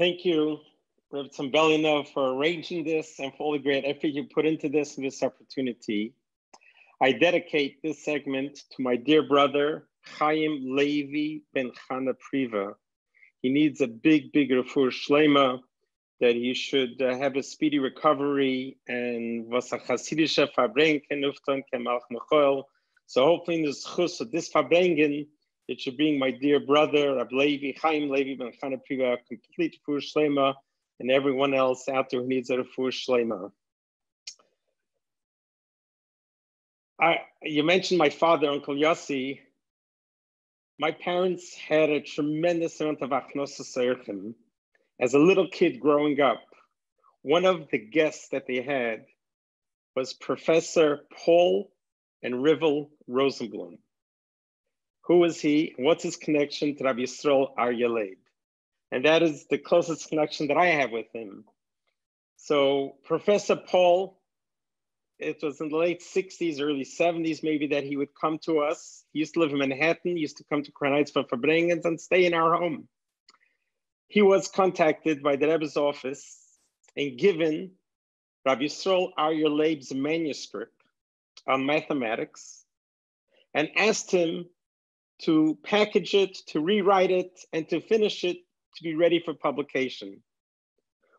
Thank you, Rebbe Tzambelina, for arranging this and for all the great effort you put into this and this opportunity. I dedicate this segment to my dear brother, Chaim Levi ben Chana Priva. He needs a big refuah shlema, that he should have a speedy recovery, and was a chassidische Farbrengen uftan kemalch nechoel. So hopefully in the schus of this Farbrengen, it should bring my dear brother, Rabbi Levi, Chaim Levi ben Chana Priva, a complete refuah shlema, and everyone else out there who needs a refuah shlema. You mentioned my father, Uncle Yossi. My parents had a tremendous amount of achnosas seirchim. As a little kid growing up, one of the guests that they had was Professor Paul and Rivel Rosenblum. Who is he? What's his connection to Rabbi Yisroel Aryeh? And that is the closest connection that I have with him. So Professor Paul, it was in the late 60s, early 70s, maybe, that he would come to us. He used to live in Manhattan. He used to come to Crown Heights for Farbrengen and stay in our home. He was contacted by the Rebbe's office and given Rabbi Yisroel Aryeh manuscript on mathematics and asked him to package it, to rewrite it, and to finish it to be ready for publication.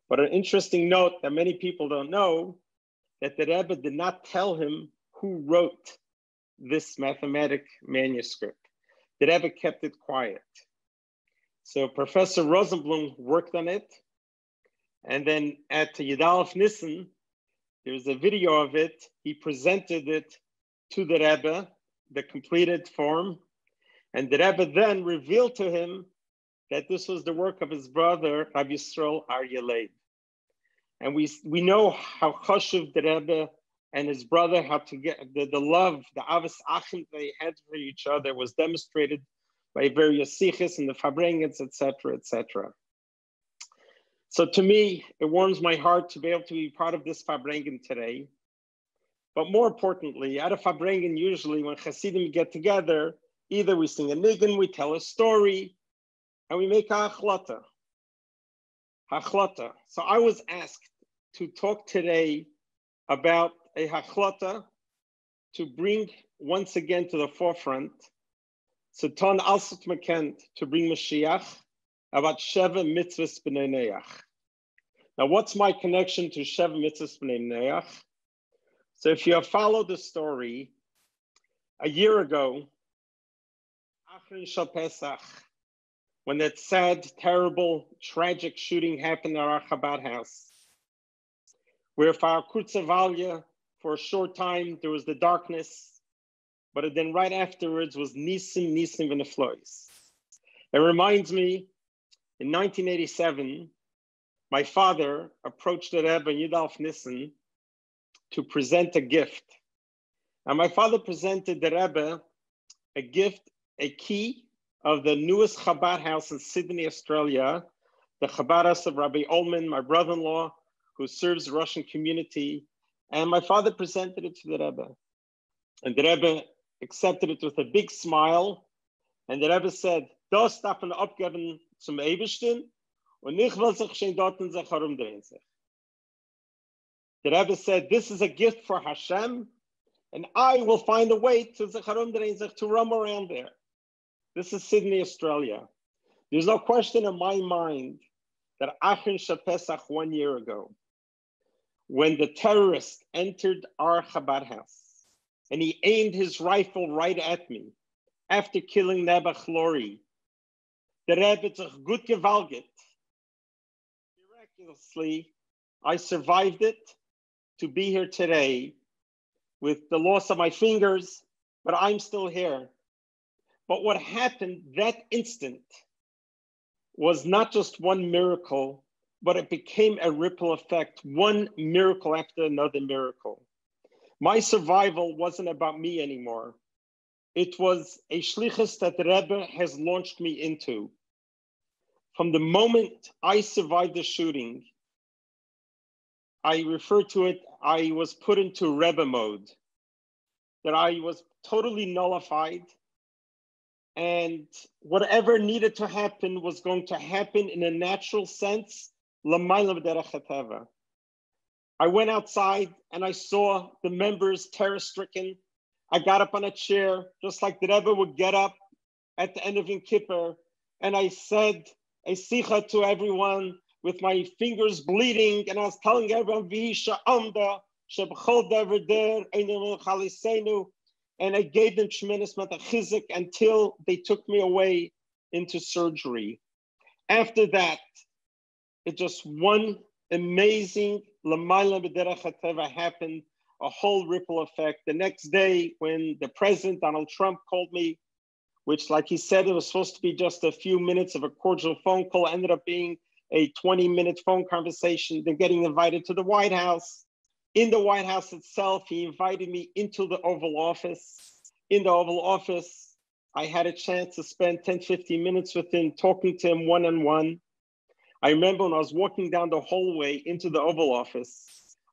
But an interesting note that many people don't know, that the Rebbe did not tell him who wrote this mathematic manuscript. The Rebbe kept it quiet. So Professor Rosenblum worked on it. And then at Yidalef Nissen, there's a video of it. He presented it to the Rebbe, the completed form. And the Rebbe then revealed to him that this was the work of his brother, Rabbi Yisroel Aryeh. And we know how chashuv the Rebbe and his brother, how to get the love, the avos achim they had for each other was demonstrated by various sichos and the Farbrengens, etc., etc. So to me, it warms my heart to be able to be part of this Farbrengen today. But more importantly, at a Farbrengen, usually when Hasidim get together, either we sing a nigun, we tell a story, and we make a hachlata. So I was asked to talk today about a hachlata to bring once again to the forefront, Satan Alsut Mekent, to bring Mashiach, about Sheva Mitzvahs B'nei Neach. Now, what's my connection to Sheva Mitzvahs B'nei Neach? So if you have followed the story, a year ago, Achrin Shal Pesach, when that sad, terrible, tragic shooting happened at our Chabad house, where for our Kurtzevalia, for a short time, there was the darkness, but then right afterwards was Nisim V'Neflois. It reminds me, in 1987, my father approached the Rebbe in Yidalef Nissen to present a gift. And my father presented the Rebbe a gift, a key of the newest Chabad house in Sydney, Australia, the Chabad house of Rabbi Ullman, my brother-in-law, who serves the Russian community. And my father presented it to the Rebbe. And the Rebbe accepted it with a big smile. And the Rebbe said, "Das darf man abgeben zum Eibishten, und ich will sich schon dorten sich herumdrehen sich." The Rebbe said, "This is a gift for Hashem, and I will find a way to sich herumdrehen sich, to roam around there." This is Sydney, Australia. There's no question in my mind that Achrin Shal Pesach 1 year ago, when the terrorist entered our Chabad house, and he aimed his rifle right at me after killing Nebuch Lori, the Rebbe took good gewalget. Miraculously, I survived it to be here today with the loss of my fingers, but I'm still here. But what happened that instant was not just one miracle, but it became a ripple effect, one miracle after another miracle. My survival wasn't about me anymore. It was a shlichus that the Rebbe has launched me into. From the moment I survived the shooting, I refer to it, I was put into Rebbe mode, that I was totally nullified. and whatever needed to happen was going to happen in a natural sense. I went outside and I saw the members terror-stricken. I got up on a chair, just like the Rebbe would get up at the end of Yom Kippur, and I said a sicha to everyone with my fingers bleeding, and I was telling everyone, and I gave them tremendous amount of chizuk until they took me away into surgery. After that, it just one amazing happened, a whole ripple effect. The next day, when the president, Donald Trump, called me, which, like he said, it was supposed to be just a few minutes of a cordial phone call, ended up being a 20-minute phone conversation, then getting invited to the White House. In the White House itself, he invited me into the Oval Office. In the Oval Office, I had a chance to spend 10, 15 minutes with him, talking to him one-on-one. I remember when I was walking down the hallway into the Oval Office,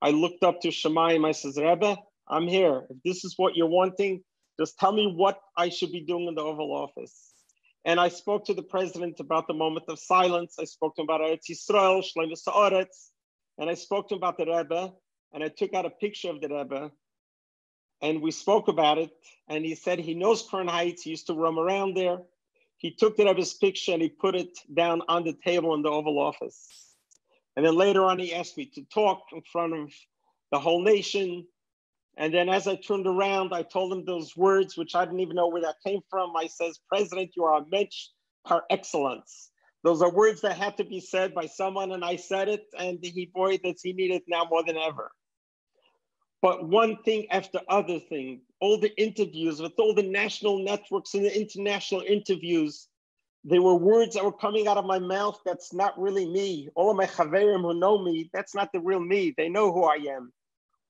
I looked up to Shemayim. I says, Rebbe, I'm here. If this is what you're wanting, just tell me what I should be doing in the Oval Office. And I spoke to the president about the moment of silence. I spoke to him about Yisroel, Shleimus Haaretz, and I spoke to him about the Rebbe, and I took out a picture of the Rebbe, and we spoke about it, and he said he knows Crown Heights. He used to roam around there. He took the Rebbe's picture and he put it down on the table in the Oval Office. And then later on, he asked me to talk in front of the whole nation. And then as I turned around, I told him those words, which I didn't even know where that came from. I says, President, you are a mensch par excellence. Those are words that had to be said by someone, and I said it, and he needed it now more than ever. But one thing after other thing, all the interviews with all the national networks and the international interviews, there were words that were coming out of my mouth that's not really me. All of my chaverim who know me, that's not the real me. They know who I am.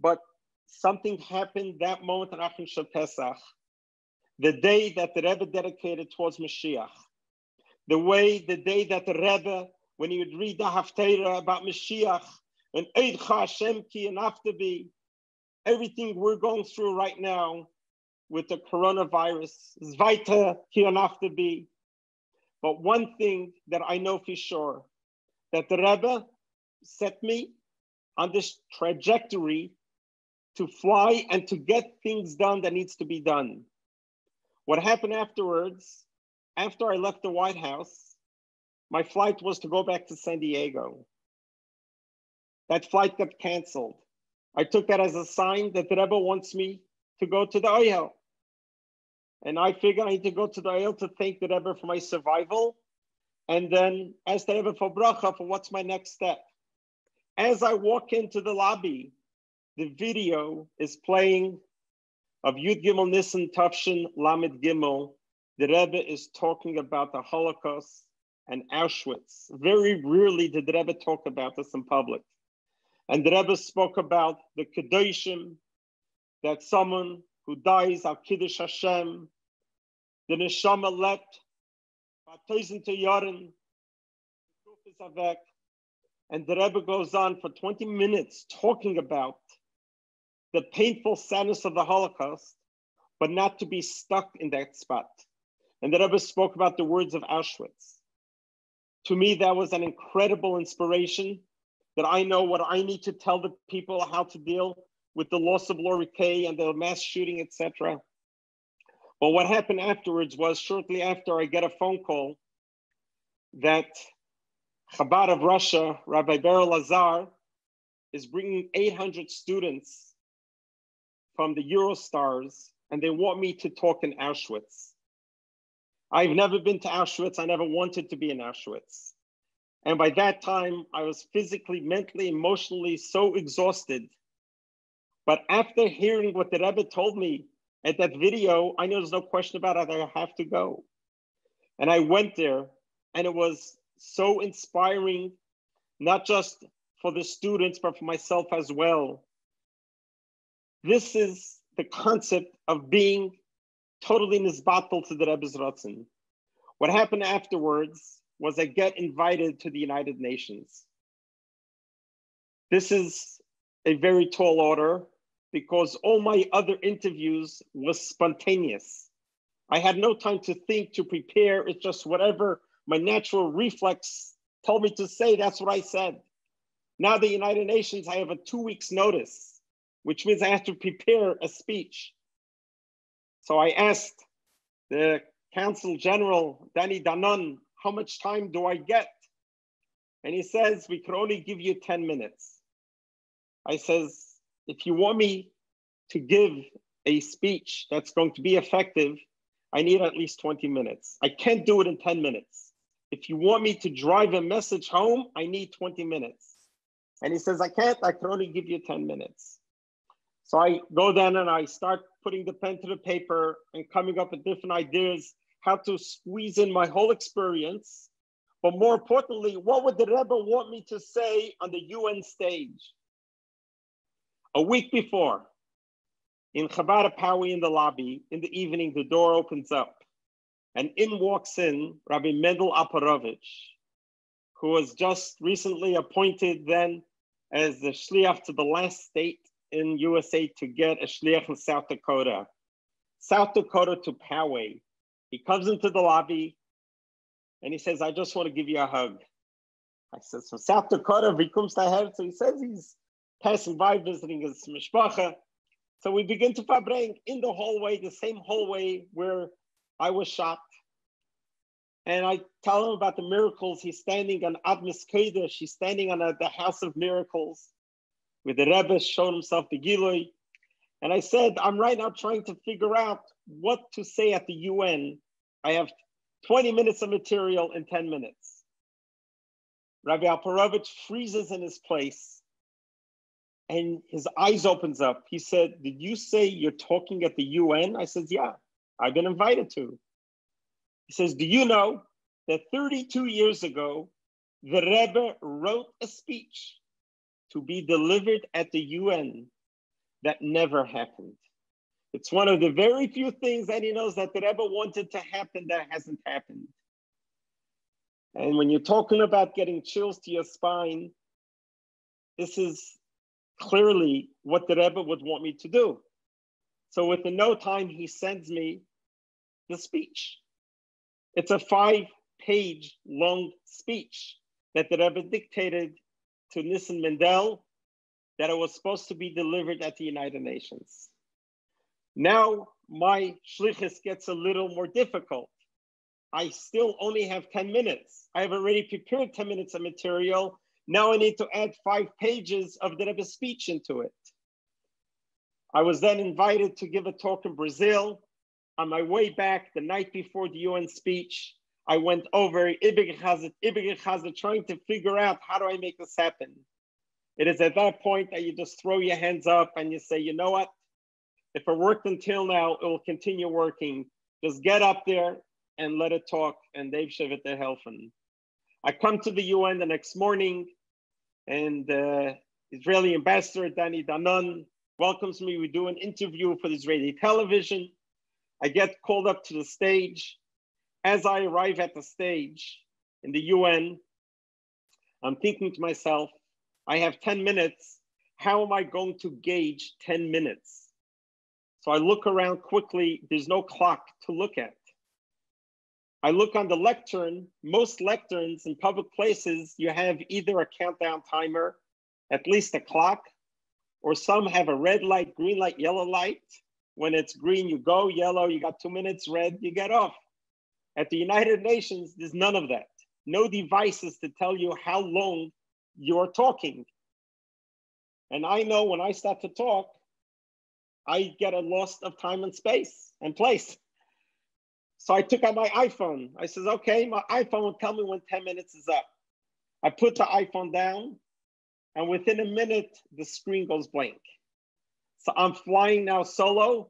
But something happened that moment in Achim Shel Pesach, the day that the Rebbe dedicated towards Mashiach. The day that the Rebbe, when he would read the Haftarah about Mashiach, and Eidcha Hashem ki and Aftabi, everything we're going through right now with the coronavirus, Zvaita ki and Aftabi. But one thing that I know for sure, that the Rebbe set me on this trajectory to fly and to get things done that needs to be done. What happened afterwards, after I left the White House, my flight was to go back to San Diego. That flight got canceled. I took that as a sign that the Rebbe wants me to go to the Oyel. And I figured I need to go to the Oyel to thank the Rebbe for my survival, and then ask the Rebbe for bracha for what's my next step. As I walk into the lobby, the video is playing of Yud Gimel Nisan Tafshin Lamed Gimel. The Rebbe is talking about the Holocaust and Auschwitz. Very rarely did the Rebbe talk about this in public. And the Rebbe spoke about the Kedoshim, that someone who dies al Kiddush Hashem, the Neshama leapt, and the Rebbe goes on for 20 minutes talking about the painful sadness of the Holocaust, but not to be stuck in that spot. And the Rebbe spoke about the words of Auschwitz. To me, that was an incredible inspiration, that I know what I need to tell the people how to deal with the loss of Lori Kay and the mass shooting, etc. But what happened afterwards was, shortly after, I get a phone call that Chabad of Russia, Rabbi Beryl Lazar, is bringing 800 students from the Eurostars, and they want me to talk in Auschwitz. I've never been to Auschwitz. I never wanted to be in Auschwitz. And by that time, I was physically, mentally, emotionally so exhausted. But after hearing what the Rebbe told me at that video, I know there's no question about it, I have to go. And I went there, and it was so inspiring, not just for the students, but for myself as well. This is the concept of being totally nisbatel to the Rebbe's Ratzon. What happened afterwards was I get invited to the United Nations. This is a very tall order because all my other interviews was spontaneous. I had no time to think, to prepare. It's just whatever my natural reflex told me to say, that's what I said. Now the United Nations, I have a 2 weeks notice, which means I have to prepare a speech. So I asked the Council General, Danny Danon, how much time do I get? And he says, we can only give you 10 minutes. I says, if you want me to give a speech that's going to be effective, I need at least 20 minutes. I can't do it in 10 minutes. If you want me to drive a message home, I need 20 minutes. And he says, I can't, I can only give you 10 minutes. So I go down and I start putting the pen to the paper and coming up with different ideas, how to squeeze in my whole experience. But more importantly, what would the Rebbe want me to say on the UN stage? A week before, in Chabad Pawi in the lobby, in the evening, the door opens up and in walks in Rabbi Mendel Aparovich, who was just recently appointed then as the shliach to the last state in USA to get a shliach in South Dakota to Poway. He comes into the lobby and he says, I just want to give you a hug. I says, from South Dakota, wie kommst du her? So he says he's passing by visiting his mishpacha. So we begin to Farbrengen in the hallway, the same hallway where I was shot. And I tell him about the miracles. He's standing on Admis Kodesh. He's standing on the House of Miracles where the Rebbe showed himself the Gilui. And I said, I'm right now trying to figure out what to say at the UN. I have 20 minutes of material in 10 minutes. Rabbi Alperovich freezes in his place and his eyes opens up. He said, did you say you're talking at the UN? I said, yeah, I've been invited to. He says, do you know that 32 years ago, the Rebbe wrote a speech to be delivered at the UN that never happened. It's one of the very few things that he knows that the Rebbe wanted to happen that hasn't happened. And when you're talking about getting chills to your spine, this is clearly what the Rebbe would want me to do. So within no time, he sends me the speech. It's a 5-page long speech that the Rebbe dictated to Nissen Mendel that it was supposed to be delivered at the United Nations. Now my shlichus gets a little more difficult. I still only have 10 minutes. I have already prepared 10 minutes of material. Now I need to add 5 pages of the Rebbe's speech into it. I was then invited to give a talk in Brazil. On my way back, the night before the UN speech, I went over Ibig Chazet, trying to figure out how do I make this happen. It is at that point that you just throw your hands up and you say, you know what? If it worked until now, it will continue working. Just get up there and let it talk, and Dave Shevet the helfen. I come to the UN the next morning, and Israeli ambassador Danny Danon welcomes me. We do an interview for the Israeli television. I get called up to the stage. As I arrive at the stage in the UN, I'm thinking to myself, I have 10 minutes. How am I going to gauge 10 minutes? So I look around quickly. There's no clock to look at. I look on the lectern. Most lecterns in public places, you have either a countdown timer, at least a clock, or some have a red light, green light, yellow light. When it's green, you go, yellow, you got 2 minutes, red, you get off. At the United Nations, there's none of that. No devices to tell you how long you're talking. And I know when I start to talk, I get a loss of time and space and place. So I took out my iPhone. I says, okay, my iPhone will tell me when 10 minutes is up. I put the iPhone down, and within a minute, the screen goes blank. So I'm flying now solo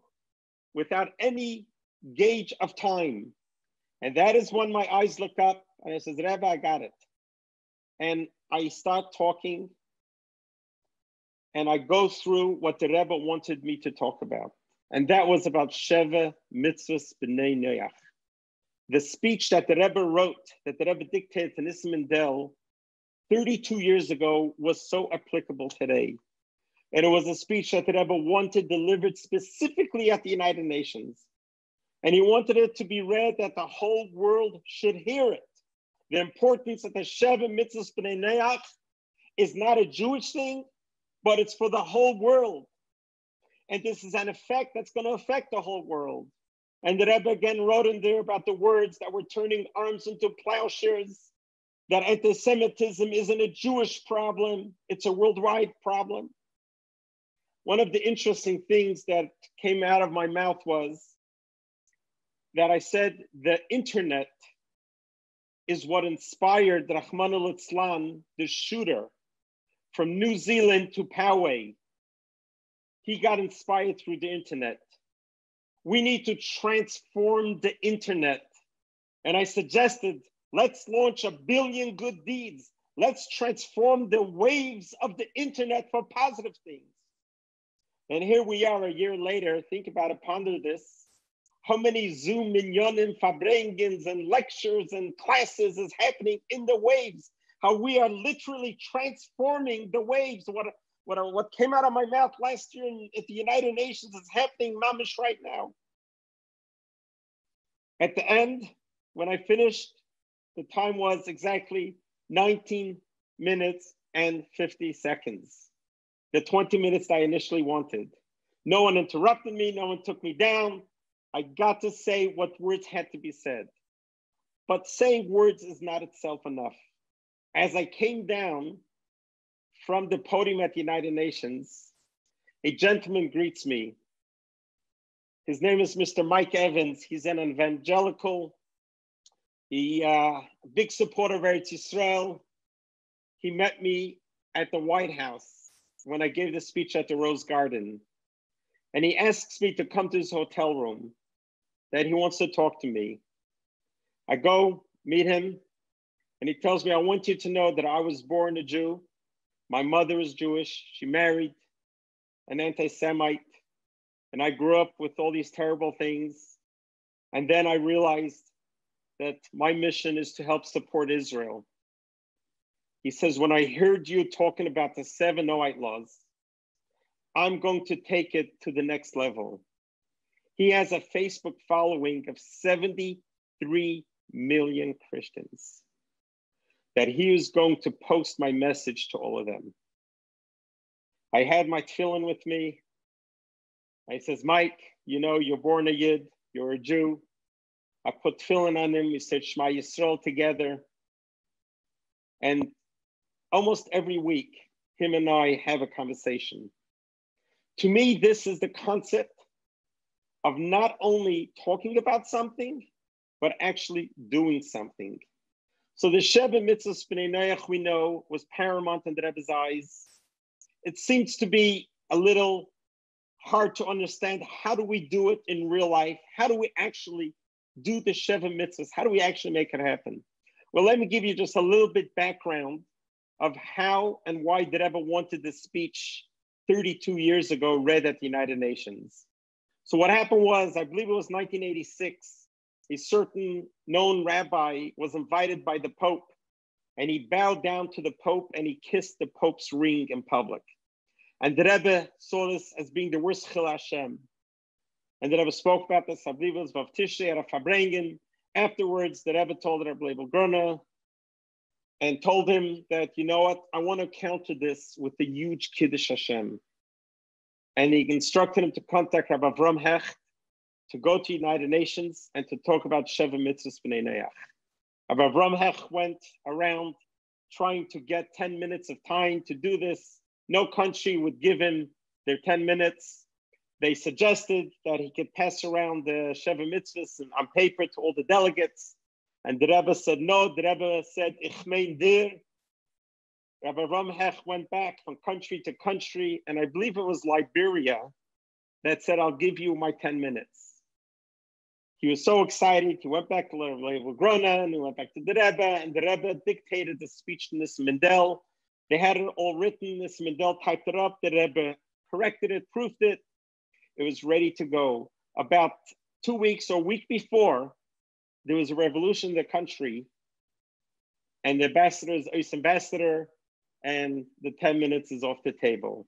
without any gauge of time. And that is when my eyes look up and I says, Rebbe, I got it. And I start talking and I go through what the Rebbe wanted me to talk about. And that was about Sheva Mitzvahs B'nai Noach. The speech that the Rebbe wrote, that the Rebbe dictated to Nissen Mendel 32 years ago was so applicable today. And it was a speech that the Rebbe wanted delivered specifically at the United Nations. And he wanted it to be read that the whole world should hear it. The importance of the Sheva Mitzvahs B'nai Noach is not a Jewish thing, but it's for the whole world. And this is an effect that's going to affect the whole world. And the Rebbe again wrote in there about the words that were turning arms into plowshares, that anti-Semitism isn't a Jewish problem, it's a worldwide problem. One of the interesting things that came out of my mouth was that I said the internet is what inspired Rachmana litzlan, the shooter from New Zealand to Poway. He got inspired through the internet. We need to transform the internet. And I suggested, let's launch 1 billion good deeds. Let's transform the waves of the internet for positive things. And here we are a year later. Think about it, ponder this. How many Zoom minyonim, Farbrengens, and lectures and classes is happening in the waves? How we are literally transforming the waves. What came out of my mouth last year at the United Nations is happening mamish right now. At the end, when I finished, the time was exactly 19 minutes and 50 seconds. The 20 minutes I initially wanted. No one interrupted me, no one took me down. I got to say what words had to be said. But saying words is not itself enough. As I came down from the podium at the United Nations, a gentleman greets me. His name is Mr. Mike Evans. He's an evangelical. He a big supporter of Yisroel. He met me at the White House when I gave the speech at the Rose Garden. And he asks me to come to his hotel room, that he wants to talk to me. I go meet him, and he tells me, I want you to know that I was born a Jew. My mother is Jewish. She married an anti-Semite, and I grew up with all these terrible things. And then I realized that my mission is to help support Israel. He says, when I heard you talking about the 7 Noahide laws, I'm going to take it to the next level. He has a Facebook following of 73 million Christians, that he is going to post my message to all of them. I had my tefillin with me. I says, Mike, you know, you're born a Yid, you're a Jew. I put tefillin on him. We said Shema Yisroel together. And almost every week, him and I have a conversation. To me, this is the concept of not only talking about something, but actually doing something. So the Sheva Mitzvahs B'nai Noach, we know, was paramount in the Rebbe's eyes. It seems to be a little hard to understand. How do we do it in real life? How do we actually do the Sheva Mitzvahs? How do we actually make it happen? Well, let me give you just a little bit background of how and why the Rebbe wanted this speech 32 years ago read at the United Nations. So what happened was, I believe it was 1986, a certain known rabbi was invited by the Pope, and he bowed down to the Pope and he kissed the Pope's ring in public. And the Rebbe saw this as being the worst chil Hashem. And the Rebbe spoke about this, I believe it was Vav Tishrei at a Farbrengen. Afterwards, the Rebbe told the Rebbe Grona and told him that, you know what, I want to counter this with a huge Kiddush Hashem. And he instructed him to contact Rabbi Avram Hecht to go to United Nations and to talk about Sheva Mitzvahs B'nai Noach. Rabbi Avram Hecht went around trying to get 10 minutes of time to do this. No country would give him their 10 minutes. They suggested that he could pass around the Sheva Mitzvahs on paper to all the delegates. And the Rebbe said no. The Rebbe said, Ich mein dir. Rabbi Avram Hecht went back from country to country, and I believe it was Liberia that said, I'll give you my 10 minutes. He was so excited. He went back to Rebbe Grona, and he went back to the Rebbe, and the Rebbe dictated the speech to Nis Mendel. They had it all written. Nis Mendel typed it up. The Rebbe corrected it, proofed it. It was ready to go. About 2 weeks or a week before, there was a revolution in the country, and the ambassador is Eis ambassador, and the 10 minutes is off the table.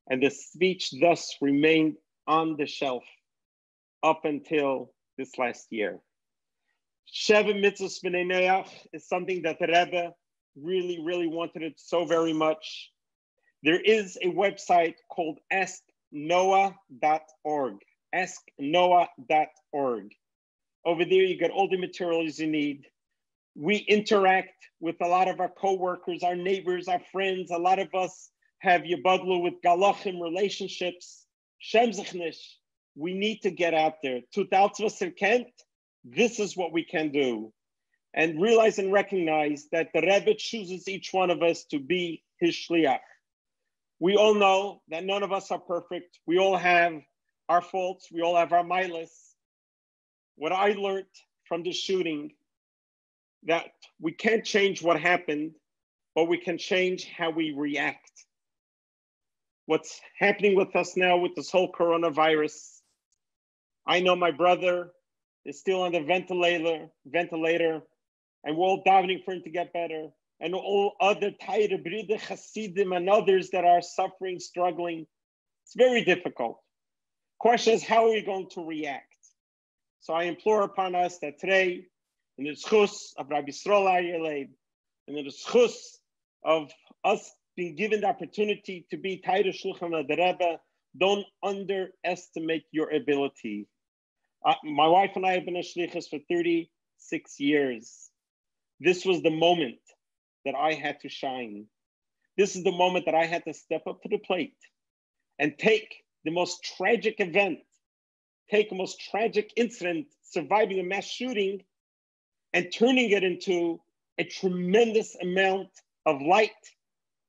And the speech thus remained on the shelf up until this last year. Sheva Mitzvahs B'nai Noach is something that the Rebbe really wanted it so very much. There is a website called asknoah.org. Asknoah.org. Over there, you get all the materials you need. We interact with a lot of our co-workers, our neighbors, our friends. A lot of us have yabadlu with galachim relationships. Shemzichnish. We need to get out there. This is what we can do. And realize and recognize that the Rebbe chooses each one of us to be his shliach. We all know that none of us are perfect. We all have our faults. We all have our milas. What I learned from the shooting, that we can't change what happened, but we can change how we react. What's happening with us now with this whole coronavirus, I know my brother is still on the ventilator, and we're all davening for him to get better. And all other Taira, Bride, Hasidim, and others that are suffering, struggling. It's very difficult. Question is, how are we going to react? So I implore upon us that today, in the schus of Rabbi Yisroel, in the schus of us being given the opportunity to be Taira Shluchim of the Rebbe, don't underestimate your ability. My wife and I have been a shlichus for 36 years. This was the moment that I had to shine. This is the moment that I had to step up to the plate and take the most tragic event, take the most tragic incident, surviving a mass shooting, and turning it into a tremendous amount of light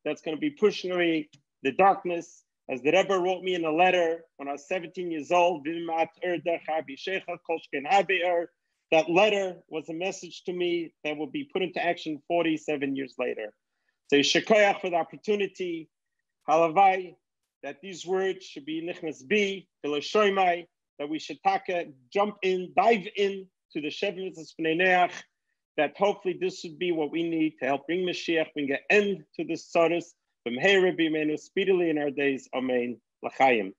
that's going to be pushing away the darkness. As the Rebbe wrote me in a letter when I was 17 years old, that letter was a message to me that will be put into action 47 years later. So Shekoyach for the opportunity, Halavai, that these words should be Nichnas B, Shoymai, that we should jump in, dive in to the Sheva Mitzvahs B'nai Noach, that hopefully this would be what we need to help bring Mashiach, bring an end to this Tzaros, from Rebbe, speedily in our days. Amen. L'chaim.